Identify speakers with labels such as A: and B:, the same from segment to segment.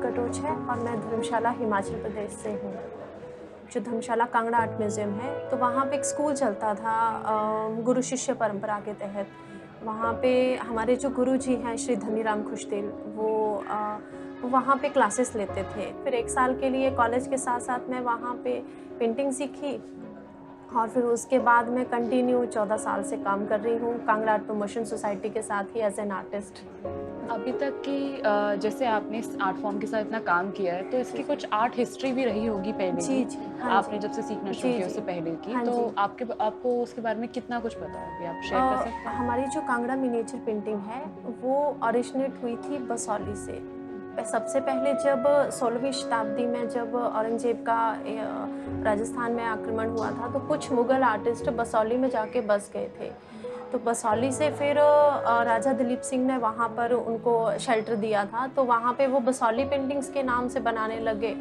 A: कटोच है और मैं धर्मशाला हिमाचल प्रदेश से हूँ। जो धर्मशाला कांगड़ा आर्ट म्यूज़ियम है, तो वहाँ पे एक स्कूल चलता था गुरु शिष्य परंपरा के तहत। वहाँ पे हमारे जो गुरुजी हैं श्री धनीराम खुशदिल, वो वहाँ पे क्लासेस लेते थे। फिर 1 साल के लिए कॉलेज के साथ-साथ मैं वहाँ पे पेंटिंग सीखी और फिर उसके बाद मैं कंटिन्यू 14 साल से काम कर रही हूँ कांगड़ा आर्ट प्रमोशन सोसाइटी के साथ ही एज़ एन आर्टिस्ट।
B: अभी तक की जैसे आपने इस आर्ट फॉर्म के साथ इतना काम किया है, तो इसकी कुछ आर्ट हिस्ट्री भी रही होगी पहले
A: जी,
B: की,
A: जी। हाँ जी।
B: आपने जब से सीखना शुरू
A: जी,
B: किया
A: जी।
B: उससे पहले की,
A: हाँ जी।
B: तो आपको उसके बारे में कितना कुछ पता है? अभी आप शेयर कर सकते हैं?
A: हमारी जो कांगड़ा मिनिएचर पेंटिंग है, वो ओरिजिनेट हुई थी बसौली से। सबसे पहले जब 16वीं शताब्दी में जब औरंगज़ेब का राजस्थान में आक्रमण हुआ था, तो कुछ मुग़ल आर्टिस्ट बसौली में जाके बस गए थे। तो बसौली से फिर राजा दिलीप सिंह ने वहाँ पर उनको शेल्टर दिया था, तो वहाँ पे वो बसौली पेंटिंग्स के नाम से बनाने लगे।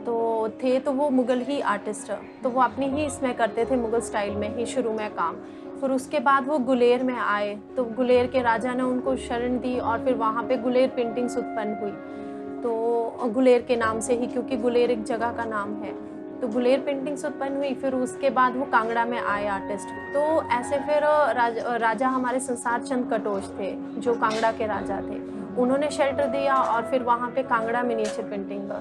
A: तो वो मुग़ल ही आर्टिस्ट, तो वो अपनी ही इसमें करते थे मुग़ल स्टाइल में ही शुरू में काम। फिर उसके बाद वो गुलेर में आए, तो गुलेर के राजा ने उनको शरण दी और फिर वहाँ पे गुलेर पेंटिंग्स उत्पन्न हुई। तो गुलेर के नाम से ही, क्योंकि गुलेर एक जगह का नाम है, तो गुलेर पेंटिंग्स उत्पन्न हुई। फिर उसके बाद वो कांगड़ा में आए आर्टिस्ट। तो ऐसे फिर राजा हमारे संसार चंद कटोच थे, जो कांगड़ा के राजा थे। उन्होंने शेल्टर दिया और फिर वहाँ पे कांगड़ा मिनिएचर पेंटिंग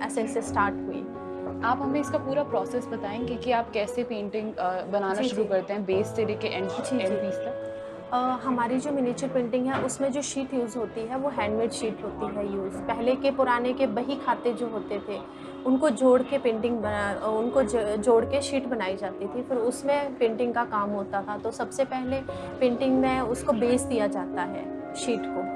A: ऐसे स्टार्ट हुई।
B: आप हमें इसका पूरा प्रोसेस बताएँगे कि आप कैसे पेंटिंग बनाना
A: जी,
B: शुरू
A: जी।
B: करते हैं, बेस से लेके एंड
A: जी,
B: एंड
A: जी।
B: पीस तक?
A: हमारी जो मिनिएचर पेंटिंग है, उसमें जो शीट यूज़ होती है वो हैंडमेड शीट होती है यूज़। पहले के पुराने के बही खाते जो होते थे, उनको जोड़ के उनको जोड़ के शीट बनाई जाती थी, फिर उसमें पेंटिंग का काम होता था। तो सबसे पहले पेंटिंग में उसको बेस दिया जाता है शीट को।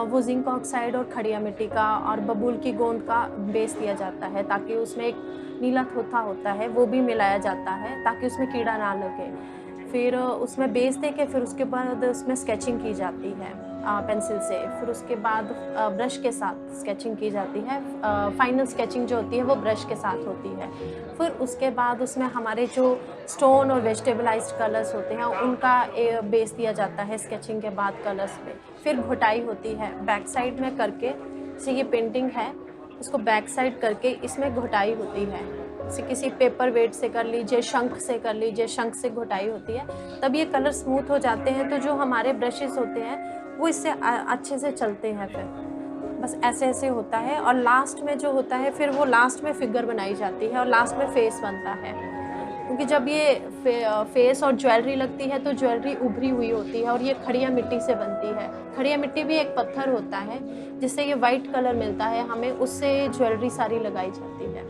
A: वो ज़िंक ऑक्साइड और खड़िया मिट्टी का और बबूल की गोंद का बेस दिया जाता है, ताकि उसमें एक नीला थोथा होता है, वो भी मिलाया जाता है ताकि उसमें कीड़ा ना लगे। फिर उसमें बेस दे के फिर उसके बाद उसमें स्केचिंग की जाती है पेंसिल से। फिर उसके बाद ब्रश के साथ स्केचिंग की जाती है। फाइनल स्केचिंग जो होती है वो ब्रश के साथ होती है। फिर उसके बाद उसमें हमारे जो स्टोन और वेजिटेबलाइज्ड कलर्स होते हैं, उनका बेस दिया जाता है स्केचिंग के बाद कलर्स पे। फिर घुटाई होती है बैक साइड में करके, जैसे ये पेंटिंग है, उसको बैक साइड करके इसमें घुटाई होती है। जैसे किसी पेपर वेट से कर लीजिए, शंख से कर लीजिए, शंख से घुटाई होती है, तब ये कलर स्मूथ हो जाते हैं। तो जो हमारे ब्रशेज़ होते हैं वो इससे अच्छे से चलते हैं फिर। बस ऐसे-ऐसे होता है और लास्ट में जो होता है, फिर वो लास्ट में फिगर बनाई जाती है और लास्ट में फेस बनता है। क्योंकि जब ये फेस और ज्वेलरी लगती है, तो ज्वेलरी उभरी हुई होती है और ये खड़िया मिट्टी से बनती है। खड़िया मिट्टी भी एक पत्थर होता है, जिससे ये वाइट कलर मिलता है हमें, उससे ज्वेलरी सारी लगाई जाती है।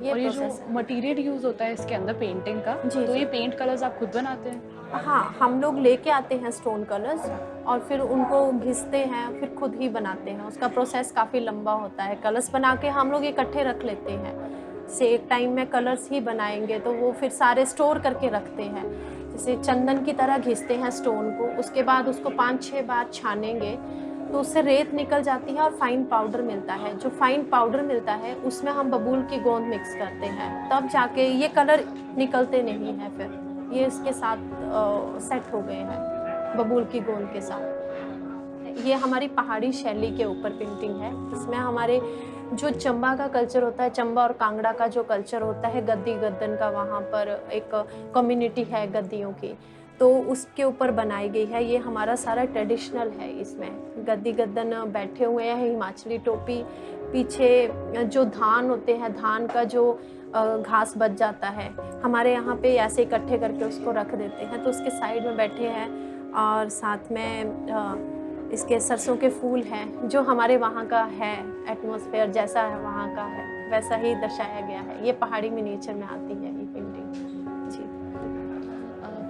A: ये
B: और ये जो
A: प्रोसेस है।
B: मटेरियल यूज़ होता है इसके अंदर पेंटिंग का,
A: जी,
B: तो
A: जी।
B: ये पेंट कलर्स आप खुद बनाते हैं?
A: हाँ, हम लोग लेके आते हैं स्टोन कलर्स और फिर उनको घिसते हैं, फिर खुद ही बनाते हैं। उसका प्रोसेस काफ़ी लंबा होता है। कलर्स बना के हम लोग इकट्ठे रख लेते हैं। जैसे एक टाइम में कलर्स ही बनाएँगे, तो वो फिर सारे स्टोर करके रखते हैं। जैसे चंदन की तरह घिसते हैं स्टोन को, उसके बाद उसको 5-6 बार छानेंगे, तो उससे रेत निकल जाती है और फाइन पाउडर मिलता है। जो फाइन पाउडर मिलता है, उसमें हम बबूल की गोंद मिक्स करते हैं, तब जाके ये कलर निकलते नहीं हैं फिर। ये इसके साथ सेट हो गए हैं, बबूल की गोंद के साथ। ये हमारी पहाड़ी शैली के ऊपर पेंटिंग है। इसमें हमारे जो चंबा का कल्चर होता है, चंबा और कांगड़ा का जो कल्चर होता है, गद्दी गद्दन का, वहाँ पर एक कम्युनिटी है गद्दियों की, तो उसके ऊपर बनाई गई है। ये हमारा सारा ट्रेडिशनल है। इसमें गद्दी गद्दन बैठे हुए हैं, हिमाचली टोपी, पीछे जो धान होते हैं, धान का जो घास बच जाता है, हमारे यहाँ पे ऐसे इकट्ठे करके उसको रख देते हैं, तो उसके साइड में बैठे हैं। और साथ में इसके सरसों के फूल हैं, जो हमारे वहाँ का है, एटमॉस्फेयर जैसा है वहाँ का है, वैसा ही दर्शाया गया है। ये पहाड़ी मिनिएचर में आती है ये पेंटिंग। जी।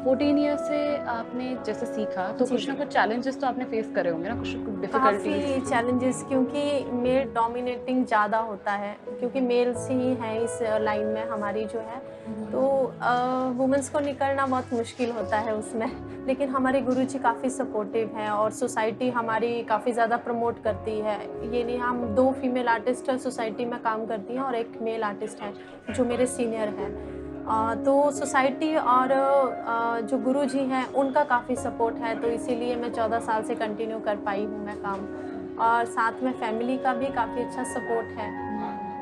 B: 14 ईयर से आपने जैसे सीखा, तो
A: जी,
B: कुछ ना
A: जी।
B: कुछ चैलेंजेस तो आपने फेस करे होंगे ना, कुछ डिफिकल्टीज?
A: काफ़ी चैलेंजेस, क्योंकि मेल डोमिनेटिंग ज़्यादा होता है, क्योंकि मेल्स ही हैं इस लाइन में हमारी जो है, तो वुमेन्स को निकलना बहुत मुश्किल होता है उसमें। लेकिन हमारे गुरुजी काफ़ी सपोर्टिव हैं और सोसाइटी हमारी काफ़ी ज़्यादा प्रमोट करती है। ये नहीं, हम 2 फीमेल आर्टिस्ट सोसाइटी में काम करती हैं और एक मेल आर्टिस्ट है जो मेरे सीनियर हैं। तो सोसाइटी और जो गुरुजी हैं उनका काफ़ी सपोर्ट है, तो इसीलिए मैं 14 साल से कंटिन्यू कर पाई हूँ मैं काम। और साथ में फैमिली का भी काफ़ी अच्छा सपोर्ट है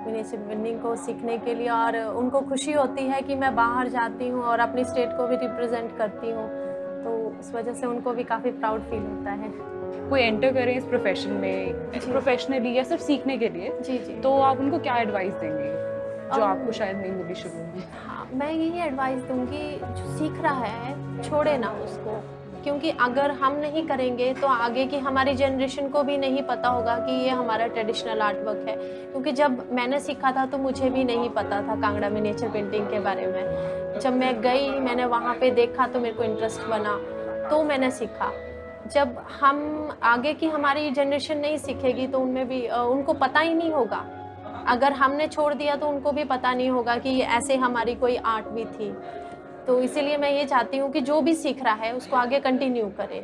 A: मिनिएचर पेंटिंग को सीखने के लिए, और उनको खुशी होती है कि मैं बाहर जाती हूँ और अपनी स्टेट को भी रिप्रेजेंट करती हूँ, तो उस वजह से उनको भी काफ़ी प्राउड फील होता है।
B: कोई एंटर करें इस प्रोफेशन में प्रोफेशनली या सिर्फ सीखने के लिए,
A: जी जी।
B: तो आप उनको क्या एडवाइस देंगे जो आपको शायद नहीं मिली शुरू में?
A: हाँ, मैं यही एडवाइस दूंगी, जो सीख रहा है छोड़े ना उसको, क्योंकि अगर हम नहीं करेंगे तो आगे की हमारी जनरेशन को भी नहीं पता होगा कि ये हमारा ट्रेडिशनल आर्ट वर्क है। क्योंकि जब मैंने सीखा था तो मुझे भी नहीं पता था कांगड़ा मिनिएचर पेंटिंग के बारे में। जब मैं गई, मैंने वहाँ पे देखा तो मेरे को इंटरेस्ट बना, तो मैंने सीखा। जब हम आगे की हमारी जनरेशन नहीं सीखेगी तो उनमें भी उनको पता ही नहीं होगा। अगर हमने छोड़ दिया तो उनको भी पता नहीं होगा कि ये ऐसे हमारी कोई आर्ट भी थी। तो इसीलिए मैं ये चाहती हूँ कि जो भी सीख रहा है उसको आगे कंटिन्यू करे।